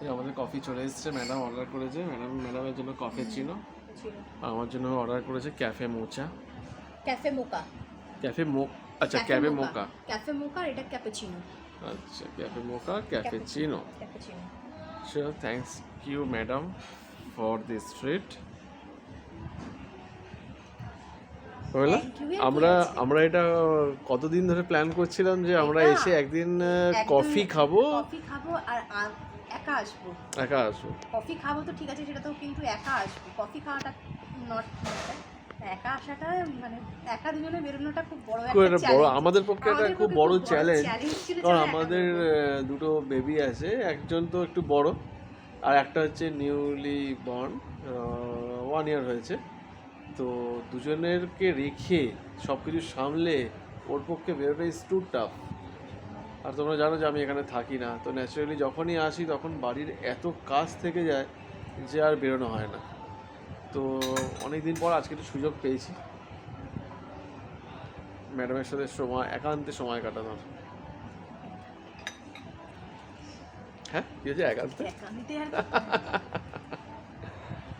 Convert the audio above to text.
এই আমাদের কফি চলে এসেছে, ম্যাডাম অর্ডার করেছে, ম্যাডামের জন্য ক্যাপুচিনো, আমার জন্য অর্ডার করেছে ক্যাফে মোচা, ক্যাফে মোকা। ক্যাফে মো আচ্ছা ক্যাফে মোকা, ক্যাফে মোকা আর এটা ক্যাপুচিনো। আচ্ছা ক্যাফে মোকা ক্যাফেচিনো। Cappuccino. Sure, thanks you madam for this treat. বলো Thank you, আর কি আমরা আছে? আমরা এটা কতদিন ধরে প্ল্যান করছিলাম যে আমরা এটা এসে একদিন একদম কফি খাবো, কফি খাবো আর একা আসবো। একা আসবো। কফি খাবো তো ঠিক আছে, সেটা তো কিন্তু একা আসবো। কফি খাওয়াটা নট, একা আসাটা মানে একা দুজনে বেরোনোটা খুব বড় খুব একটা একটা বড় চ্যালেঞ্জ। আমাদের পক্ষে একটা আমাদের খুব পক্ষে বড় খুব চ্যালেঞ্জ, ছিল যে কারণ একা আমাদের বেরোবো। দুটো বেবি আছে, একজন তো একটু বড় আর একটা হচ্ছে নিউলি বর্ন, 1 ইয়ার হয়েছে। তো দুজনেরকে রেখে সব কিছু সামলে ওর পক্ষে বেরোটা ইজ টু টাফ। আর তোমরা জানো যে আমি এখানে থাকি না, তো ন্যাচারালি যখনই আসি তখন বাড়ির এত কাজ থেকে যায় যে আর বেরোনো হয় না। তো অনেক দিন পর আজকে একটু সুযোগ পেয়েছি ম্যাডামের সাথে একান্তে সময় কাটানোর। হ্যাঁ কি হয়েছে একান্তে? একান্তে আর